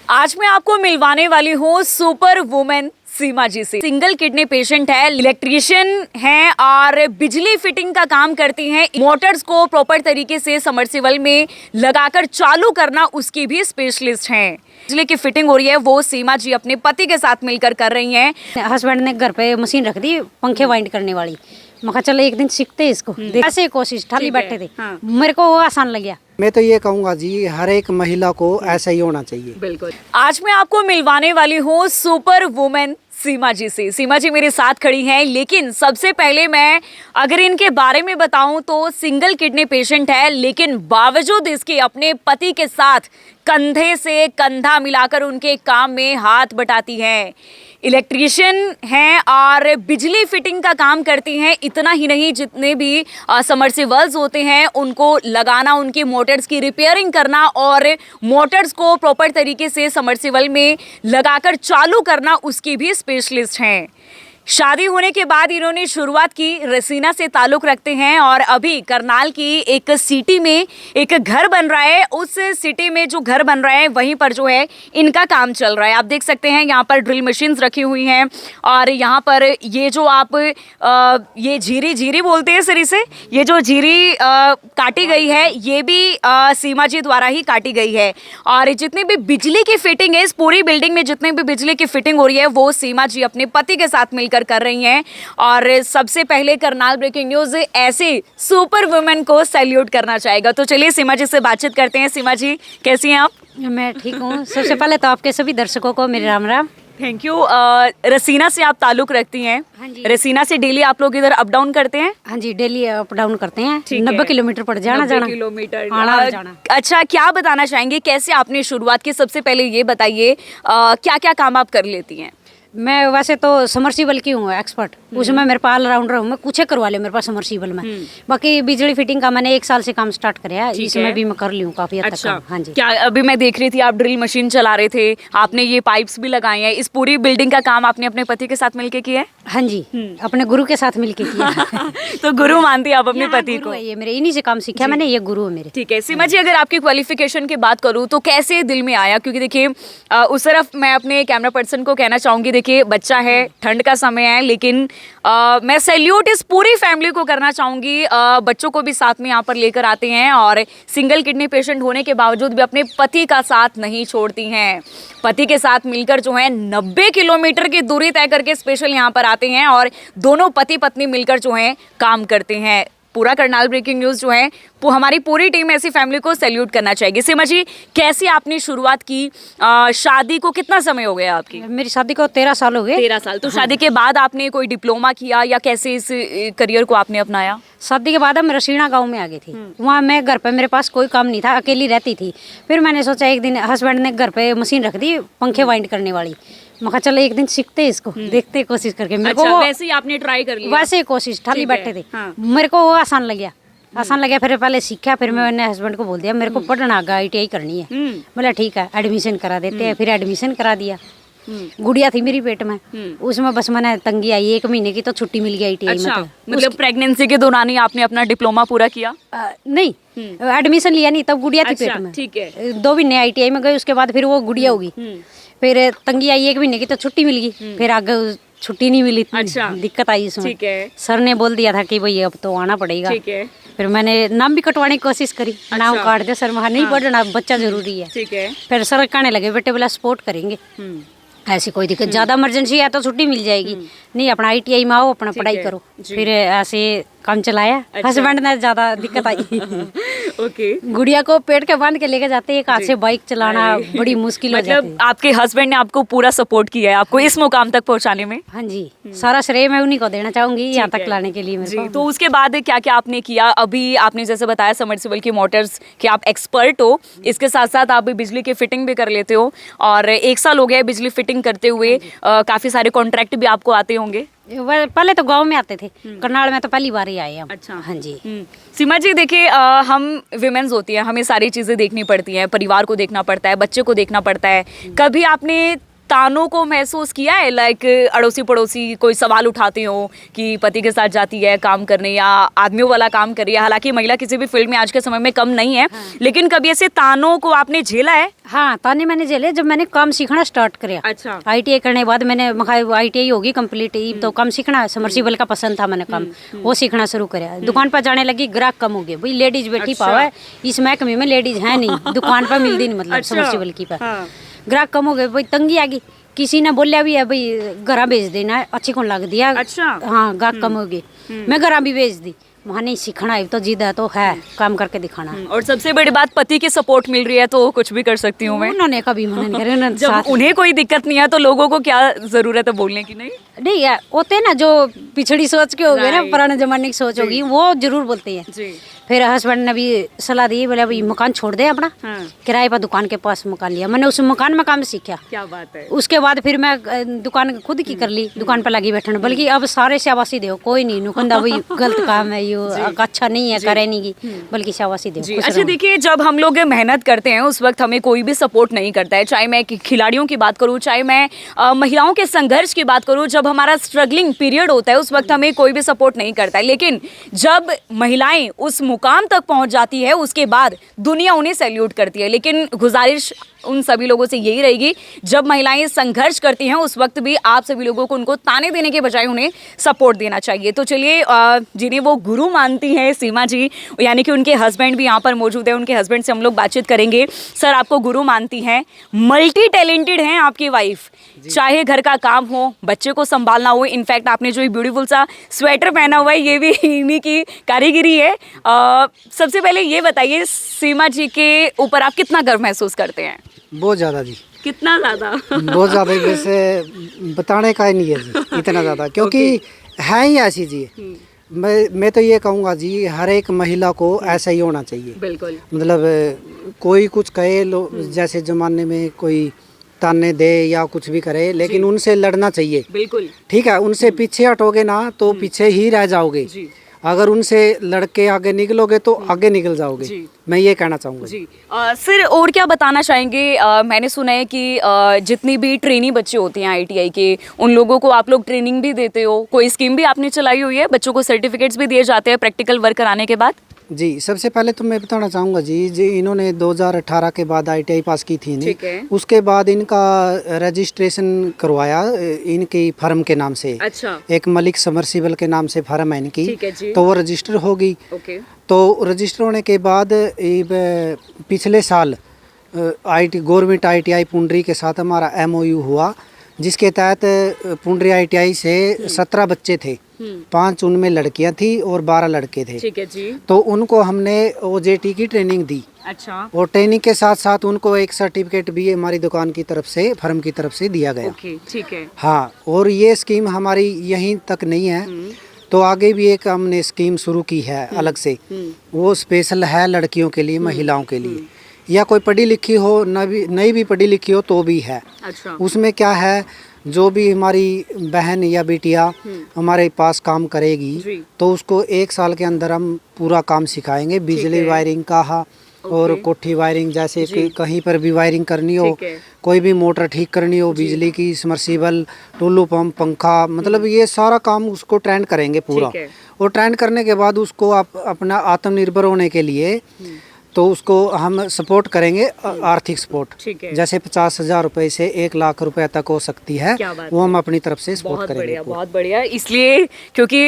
आज मैं आपको मिलवाने वाली हूँ सुपर वुमेन सीमा जी से। सिंगल किडनी पेशेंट है, इलेक्ट्रीशियन है और बिजली फिटिंग का काम करती हैं। मोटर्स को प्रॉपर तरीके से सबमर्सिबल में लगाकर चालू करना उसकी भी स्पेशलिस्ट हैं। बिजली की फिटिंग हो रही है वो सीमा जी अपने पति के साथ मिलकर कर रही हैं। हस्बैंड ने घर पे मशीन रख दी पंखे वाइंड करने वाली। मैं कहा चलो एक दिन सीखते हैं इसको। ऐसे कोशिश ठाली बैठे थे। हाँ। मेरे को वो आसान लग गया। मैं तो ये कहूँगा जी हर एक महिला को ऐसा ही होना चाहिए। बिल्कुल। आज मैं आपको मिलवाने वाली हूँ सुपर वुमेन सीमा जी से। सीमा जी मेरे साथ खड़ी हैं, लेकिन सबसे पहले मैं अगर इनके बारे में बताऊं तो सिंगल किडनी पेशेंट है, लेकिन बावजूद इसके अपने पति के साथ कंधे से कंधा मिलाकर उनके काम में हाथ बटाती हैं। इलेक्ट्रीशियन हैं और बिजली फिटिंग का काम करती हैं। इतना ही नहीं, जितने भी सबमर्सिबल्स होते हैं उनको लगाना, उनकी मोटर्स की रिपेयरिंग करना और मोटर्स को प्रॉपर तरीके से सबमर्सिबल में लगाकर चालू करना उसकी भी स्पेशलिस्ट हैं। शादी होने के बाद इन्होंने शुरुआत की, रसीना से ताल्लुक़ रखते हैं और अभी करनाल की एक सिटी में एक घर बन रहा है। उस सिटी में जो घर बन रहा है वहीं पर जो है इनका काम चल रहा है। आप देख सकते हैं यहाँ पर ड्रिल मशीन्स रखी हुई हैं और यहाँ पर ये जो आप ये झीरी बोलते हैं सर इसे, ये जो झीरी काटी गई है ये भी सीमा जी द्वारा ही काटी गई है। और जितनी भी बिजली की फिटिंग है इस पूरी बिल्डिंग में, जितनी भी बिजली की फिटिंग हो रही है वो सीमा जी अपने पति के साथ मिलकर कर रही हैं। और सबसे पहले करनाल ब्रेकिंग न्यूज़ ऐसे सुपर वुमेन को सैल्यूट करना चाहेगा। तो चलिए सीमा जी से बातचीत करते हैं। सीमा जी कैसी हैं आप? मैं ठीक हूँ। सबसे पहले तो आपके सभी दर्शकों को मेरे राम राम। Thank you. रसीना से आप ताल्लुक़ रखती हैं? हाँ जी। रसीना से डेली आप लोग इधर अप डाउन करते हैं? हाँ जी, डेली अप डाउन करते हैं। 90 किलोमीटर पड़ जाना 90 किलोमीटर आना जाना। अच्छा, क्या बताना चाहेंगे, कैसे आपने शुरुआत की? सबसे पहले ये बताइए क्या क्या काम आप कर लेती हैं? मैं वैसे तो समर्सिबल की हूँ एक्सपर्ट, उसमें मेरे पास ऑलराउंडर हूँ। मैं कुछ करवा ले मेरे पास समर्सिबल में। बाकी बिजली फिटिंग का मैंने 1 साल से काम स्टार्ट कराया है, इसमें भी मैं कर ली हूँ काफी हद तक काम। हाँ जी। क्या अभी मैं देख रही थी आप ड्रिल मशीन चला रहे थे, आपने ये पाइप्स भी लगाए हैं, इस पूरी बिल्डिंग का काम आपने अपने पति के साथ मिलके किया है? हाँ जी, अपने गुरु के साथ मिलके किया। तो गुरु मानती है आप अपने पति को? ये मेरे इन्हीं से काम सीखा मैंने, ये गुरु है मेरे। ठीक है सीमा जी, अगर आपकी क्वालिफिकेशन की बात करूँ तो कैसे दिल में आया? क्योंकि देखिए उस तरफ मैं अपने कैमरा पर्सन को कहना चाहूँगी, देखिए बच्चा है, ठंड का समय है, लेकिन मैं सैल्यूट इस पूरी फैमिली को करना चाहूँगी। बच्चों को भी साथ में यहाँ पर लेकर आते हैं और सिंगल किडनी पेशेंट होने के बावजूद भी अपने पति का साथ नहीं छोड़ती हैं। पति के साथ मिलकर जो है 90 किलोमीटर की दूरी तय करके स्पेशल यहाँ पर आते हैं और दोनों पति पत्नी मिलकर जो है काम करते हैं। पूरा करनाल ब्रेकिंग न्यूज़ जो है वो हमारी पूरी टीम ऐसी फैमिली को सैल्यूट करना चाहेगी। सीमा जी कैसे आपने शुरुआत की? शादी को कितना समय हो गया आपकी? मेरी शादी को 13 साल हो गए। 13 साल। तो शादी के बाद आपने कोई डिप्लोमा किया या कैसे इस करियर को आपने अपनाया? शादी के बाद हम रसीना गांव में आ गई थी। वहाँ मैं घर पे, मेरे पास कोई काम नहीं था, अकेली रहती थी। फिर मैंने सोचा एक दिन हस्बैंड ने घर पे मशीन रख दी पंखे वाइंड करने वाली। मैं कहा चलो एक दिन सीखते हैं इसको, देखते हैं कोशिश करके। मेरे को वैसे ही आपने ट्राई कर लिया? वैसे ही कोशिश ठाली बैठे थे। मेरे को वो आसान लग गया। फिर पहले सीखा, फिर मैंने हस्बैंड को बोल दिया मेरे को पढ़ना आगा, ITI करनी है। बोला ठीक है एडमिशन करा देते हैं। फिर एडमिशन करा दिया। गुड़िया थी मेरी पेट में, उसमें बस मैंने तंगी आई, 1 महीने की तो छुट्टी मिल गई ITI में। मतलब प्रेगनेंसी के दौरान ही आपने अपना डिप्लोमा पूरा किया? नहीं, एडमिशन लिया नहीं, तब गुड़िया थी पेट में। ठीक है। 2 महीने ITI में गई, उसके बाद फिर वो गुड़िया होगी। फिर तंगी आई, 1 महीने की तो छुट्टी मिल गई। फिर आगे छुट्टी नहीं मिली। अच्छा। दिक्कत आई इसमें। ठीक है। सर ने बोल दिया था कि भाई अब तो आना पड़ेगा। ठीक है। फिर मैंने नाम भी कटवाने की कोशिश करी। नाम काट दिया सर, वहाँ नहीं पढ़ना, बच्चा जरूरी है। ठीक है। फिर सर कहने लगे बेटे बोला सपोर्ट करेंगे, ऐसी कोई दिक्कत, ज्यादा इमरजेंसी है तो छुट्टी मिल जाएगी, नहीं अपना ITI में आओ, अपना पढ़ाई करो। फिर ऐसे काम चलाया। हस्बैंड ने ज्यादा दिक्कत आई। ओके। गुड़िया को पेट के बांध के लेके जाते, एक हाथ से बाइक चलाना बड़ी मुश्किल हो जाती है। आपके हस्बैंड ने आपको पूरा सपोर्ट किया है आपको इस मुकाम तक पहुंचाने में? हाँ जी, सारा श्रेय मैं उन्हीं को देना चाहूंगी यहाँ तक लाने के लिए मेरे को। तो उसके बाद क्या क्या आपने किया? अभी आपने जैसे बताया सबमर्सिबल की मोटर्स के आप एक्सपर्ट हो, इसके साथ साथ आप बिजली की फिटिंग भी कर लेते हो और 1 साल हो गया बिजली फिटिंग करते हुए। काफी सारे कॉन्ट्रैक्ट भी आपको आते होंगे? पहले तो गांव में आते थे, करनाल में तो पहली बार ही आए हम। अच्छा। हाँ जी। सीमा जी देखिए हम विमेंस होती हैं, हमें सारी चीज़ें देखनी पड़ती हैं, परिवार को देखना पड़ता है, बच्चे को देखना पड़ता है। कभी आपने तानों को महसूस किया है? लाइक अड़ोसी पड़ोसी कोई सवाल उठाते हो कि पति के साथ जाती है काम करने या आदमियों वाला काम कर रही है, हालांकि महिला किसी भी फील्ड में आज के समय में कम नहीं है, लेकिन कभी ऐसे तानों को आपने झेला है? हाँ, ताने मैंने झेले जब मैंने काम सीखना स्टार्ट किया। अच्छा। ITI करने के बाद मैंने ITI होगी कंप्लीट, तो काम सीखना समर्सिबल का पसंद था, मैंने काम वो सीखना शुरू किया। दुकान पर जाने लगी, ग्राहक कम हो गए, भाई लेडीज बैठी पावा है इस महकमे में, लेडीज है नहीं दुकान पर मिलती नहीं, मतलब समर्सिबल की पर ग्राहक कम हो गए, भाई तंगी आ गई। किसी ने बोलिया भी है भाई घरा भेज देना, अच्छी कौन लग दिया। अच्छा। हाँ, ग्राहक कम हो गए, मैं घरा भी भेज दी। वहाँ नहीं सीखना है तो जिद है तो है, काम करके दिखाना है। और सबसे बड़ी बात, पति की सपोर्ट मिल रही है तो कुछ भी कर सकती हूँ मैं। उन्होंने कभी मना नहीं करा, उन्होंने जब उन्हें कोई दिक्कत नहीं है तो लोगों को क्या जरूरत है बोलने की? नहीं है, होते हैं ना जो पिछड़ी सोच के हो गए ना, पुराने जमाने की सोच होगी, वो जरूर बोलते हैं जी। फिर हस्बैंड ने भी सलाह दी, बोले भाई मकान छोड़ दे अपना। किराए पर दुकान के पास मकान लिया, मैंने उस मकान में काम सीखा। क्या बात है। उसके बाद फिर मैं दुकान खुद की कर ली, दुकान पर लगी बैठने, बल्कि अब सारे शाबाशी दो, कोई नहीं नुकंदा भाई गलत काम है यो, अच्छा नहीं है, करे नहीं की, बल्कि शाबाशी दो। अच्छा देखिए, जब हम लोग मेहनत करते हैं उस वक्त हमें कोई भी सपोर्ट नहीं करता है, चाहे मैं खिलाड़ियों की बात करूं, चाहे मैं महिलाओं के संघर्ष की बात करूं, जब हमारा स्ट्रगलिंग पीरियड होता है उस वक्त हमें कोई भी सपोर्ट नहीं करता है, लेकिन जब महिलाएं उस मुकाम तक पहुंच जाती है उसके बाद दुनिया उन्हें सैल्यूट करती है। लेकिन गुजारिश उन सभी लोगों से यही रहेगी, जब महिलाएं संघर्ष करती हैं उस वक्त भी आप सभी लोगों को उनको ताने देने के बजाय उन्हें सपोर्ट देना चाहिए। तो चलिए, जिन्हें वो गुरु मानती हैं सीमा जी, यानी कि उनके हस्बैंड भी यहाँ पर मौजूद है, उनके हस्बैंड से हम लोग बातचीत करेंगे। सर, आपको गुरु मानती हैं, मल्टी टैलेंटेड हैं आपकी वाइफ, चाहे घर का काम हो, बच्चे को संभालना हो। इनफैक्ट आपने जो ब्यूटीफुल सा स्वेटर पहना हुआ है ये भी इन्हीं की कारीगरी है। सबसे पहले ये बताइए, सीमा जी के ऊपर आप कितना गर्व महसूस करते हैं? बहुत ज़्यादा जी। कितना ज़्यादा? बहुत ज़्यादा, वैसे बताने का ही नहीं है जी, इतना ज़्यादा, क्योंकि है ही ऐसी जी। मैं तो ये कहूँगा जी, हर एक महिला को ऐसा ही होना चाहिए। बिल्कुल। मतलब कोई कुछ कहे, जैसे ज़माने में कोई ताने दे या कुछ भी करे, लेकिन उनसे लड़ना चाहिए। बिल्कुल। ठीक है, उनसे पीछे हटोगे ना तो पीछे ही रह जाओगे। अगर उनसे लड़के आगे निकलोगे तो आगे निकल जाओगे। मैं ये कहना चाहूँगा जी। सर, और क्या बताना चाहेंगे? मैंने सुना है कि जितनी भी ट्रेनी बच्चे होते हैं ITI के, उन लोगों को आप लोग ट्रेनिंग भी देते हो, कोई स्कीम भी आपने चलाई हुई है, बच्चों को सर्टिफिकेट्स भी दिए जाते हैं प्रैक्टिकल वर्क कराने के बाद? जी, सबसे पहले तो मैं बताना चाहूँगा जी इन्होंने 2018 के बाद ITI पास की थी ने, उसके बाद इनका रजिस्ट्रेशन करवाया इनकी फर्म के नाम से। अच्छा। एक मलिक समर्सिबल के नाम से फर्म है इनकी, तो वो रजिस्टर होगी। तो रजिस्टर होने के बाद पिछले साल गवर्नमेंट ITI पुंडरी के साथ हमारा MOU हुआ, जिसके तहत पुंडरी ITI से 17 बच्चे थे, 5 उनमें लड़कियां थी और 12 लड़के थे। ठीक है जी। तो उनको हमने OJT की ट्रेनिंग दी। अच्छा। और ट्रेनिंग के साथ साथ उनको एक सर्टिफिकेट भी हमारी दुकान की तरफ से, फर्म की तरफ से दिया गया। ठीक है। हाँ, और ये स्कीम हमारी यहीं तक नहीं है, तो आगे भी एक हमने स्कीम शुरू की है अलग से, वो स्पेशल है लड़कियों के लिए, महिलाओं के लिए, या कोई पढ़ी लिखी हो, नहीं भी पढ़ी लिखी हो तो भी है। अच्छा। उसमें क्या है, जो भी हमारी बहन या बेटियां हमारे पास काम करेगी तो उसको 1 साल के अंदर हम पूरा काम सिखाएंगे, बिजली वायरिंग का और कोठी वायरिंग, जैसे कि कहीं पर भी वायरिंग करनी हो, कोई भी मोटर ठीक करनी हो, बिजली की, समर्सिबल, टुल्लू पंप, पंखा, मतलब ये सारा काम उसको ट्रेन करेंगे पूरा। और ट्रेन करने के बाद उसको आप अपना आत्मनिर्भर होने के लिए तो उसको हम सपोर्ट करेंगे, आर्थिक सपोर्ट, जैसे 50,000 रुपए से 1 लाख रुपए तक हो सकती है, वो हम अपनी तरफ से सपोर्ट करेंगे। बहुत बढ़िया। इसलिए क्योंकि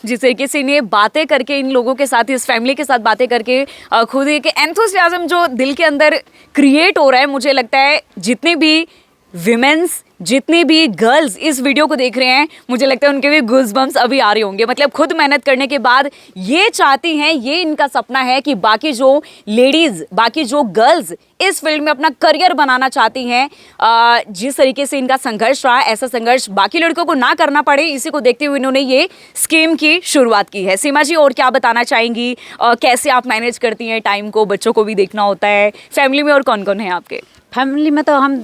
जिस तरीके से इन्हें बातें करके, इन लोगों के साथ, इस फैमिली के साथ बातें करके खुद एक एंथुसियाज्म जो दिल के अंदर क्रिएट हो रहा है, मुझे लगता है जितने भी विमेंस, जितने भी गर्ल्स इस वीडियो को देख रहे हैं, मुझे लगता है उनके भी गूज़बम्स अभी आ रहे होंगे। मतलब खुद मेहनत करने के बाद ये चाहती हैं, ये इनका सपना है कि बाकी जो लेडीज़, बाकी जो गर्ल्स इस फील्ड में अपना करियर बनाना चाहती हैं, जिस तरीके से इनका संघर्ष रहा, ऐसा संघर्ष बाकी लड़कों को ना करना पड़े, इसी को देखते हुए इन्होंने ये स्कीम की शुरुआत की है। सीमा जी, और क्या बताना चाहेंगी? कैसे आप मैनेज करती हैं टाइम को? बच्चों को भी देखना होता है, फैमिली में और कौन कौन है आपके? फैमिली में तो हम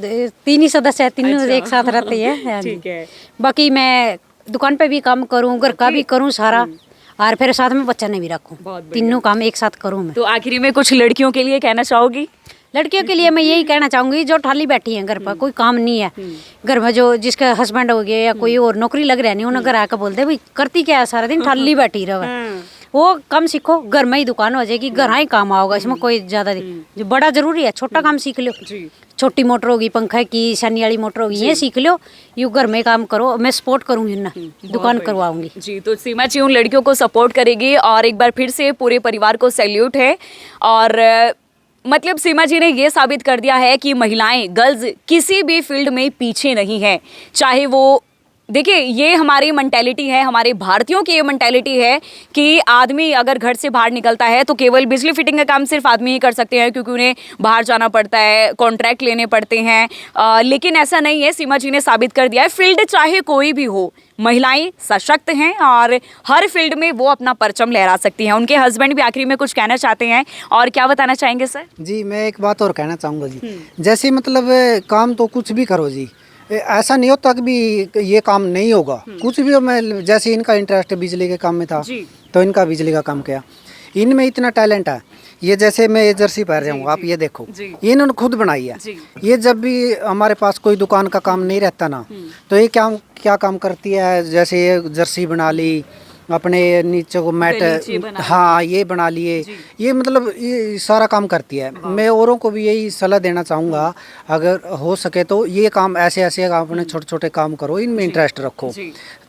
3 ही सदस्य हैं, तीनों एक साथ रहते हैं। ठीक है। बाकी मैं दुकान पे भी काम करूँ, घर का भी करूँ सारा, और फिर साथ में बच्चा ने भी रखूँ, तीनों काम एक साथ करूँ मैं। तो आखिरी में कुछ लड़कियों के लिए कहना चाहोगी? लड़कियों के लिए मैं यही कहना चाहूंगी जो ठाली बैठी है घर पर, कोई काम नहीं है घर में, जो जिसका हस्बैंड हो गया या कोई और नौकरी लग रहा नहीं, उन्हें घर आकर बोलते भाई करती क्या है सारा दिन, ठाली बैठी रहे, वो कम सीखो, घर में ही दुकान हो जाएगी, घर ही काम आओगा, इसमें कोई ज्यादा जो बड़ा जरूरी है छोटा काम सीख लो, छोटी मोटर होगी, पंखा की शनी वाली मोटर होगी, ये सीख लो, यू घर में काम करो, मैं सपोर्ट करूंगी ना, दुकान करवाऊंगी जी। तो सीमा जी उन लड़कियों को सपोर्ट करेगी और एक बार फिर से पूरे परिवार को सैल्यूट है। और मतलब सीमा जी ने ये साबित कर दिया है कि महिलाएं, गर्ल्स किसी भी फील्ड में पीछे नहीं है। चाहे वो देखिए, ये हमारी मेंटेलिटी है, हमारे भारतीयों की ये मेंटेलिटी है कि आदमी अगर घर से बाहर निकलता है तो केवल बिजली फिटिंग का काम सिर्फ आदमी ही कर सकते हैं, क्योंकि उन्हें बाहर जाना पड़ता है, कॉन्ट्रैक्ट लेने पड़ते हैं। लेकिन ऐसा नहीं है, सीमा जी ने साबित कर दिया है, फील्ड चाहे कोई भी हो, महिलाएं सशक्त हैं और हर फील्ड में वो अपना परचम लहरा सकती हैं। उनके हस्बैंड भी आखिरी में कुछ कहना चाहते हैं, और क्या बताना चाहेंगे सर? जी, मैं एक बात और कहना चाहूँगा जी, जैसे मतलब काम तो कुछ भी करो जी, ऐसा नहीं होता कि भी ये काम नहीं होगा, कुछ भी हो। मैं जैसे इनका इंटरेस्ट बिजली के काम में था तो इनका बिजली का काम किया, इनमें इतना टैलेंट है। ये जैसे मैं ये जर्सी पहन रहा हूँ, आप ये देखो, ये इन्होंने खुद बनाई है। ये जब भी हमारे पास कोई दुकान का काम नहीं रहता ना, तो ये क्या काम करती है, जैसे ये जर्सी बना ली, अपने नीचे को मैट, हाँ ये बना लिए, ये मतलब ये सारा काम करती है। मैं औरों को भी यही सलाह देना चाहूँगा, अगर हो सके तो ये काम ऐसे अपने छोटे छोटे काम करो, इनमें इंटरेस्ट रखो,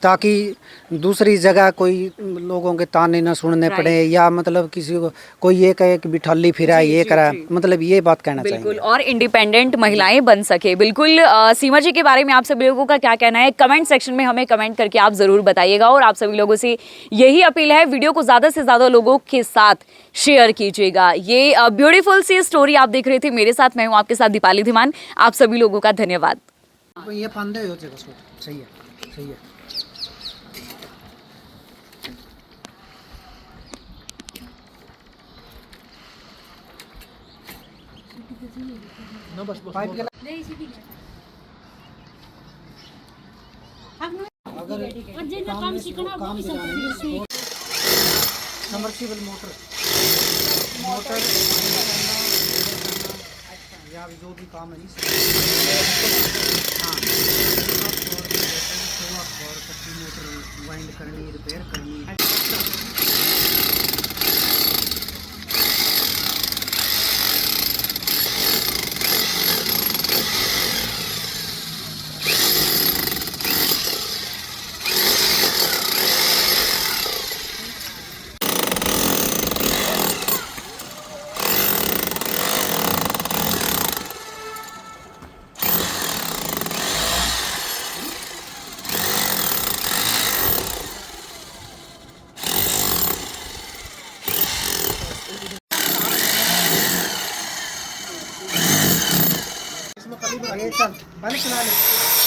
ताकि दूसरी जगह कोई लोगों के ताने न सुनने पड़े, या मतलब किसी को कोई ये कहे कि बिठल्ली फिरा ये करा, मतलब ये बात कहना चाहिए। बिल्कुल, और इंडिपेंडेंट महिलाएं बन सके। बिल्कुल। सीमा जी के बारे में आप सभी लोगों का क्या कहना है, कमेंट सेक्शन में हमें कमेंट करके आप जरूर बताइएगा। और आप सभी लोगों से यही अपील है, वीडियो को ज्यादा से ज्यादा लोगों के साथ शेयर कीजिएगा। ये ब्यूटीफुल सी स्टोरी आप देख रहे थे मेरे साथ, मैं हूँ आपके साथ दीपाली धीमान। आप सभी लोगों का धन्यवाद। ये फंदे हो जाएगा, सही है, सही है। समर्सिबल मोटर या जो भी काम है मोटर वाइंड करनी, रिपेयर करनी। ये चल पहले चला ले।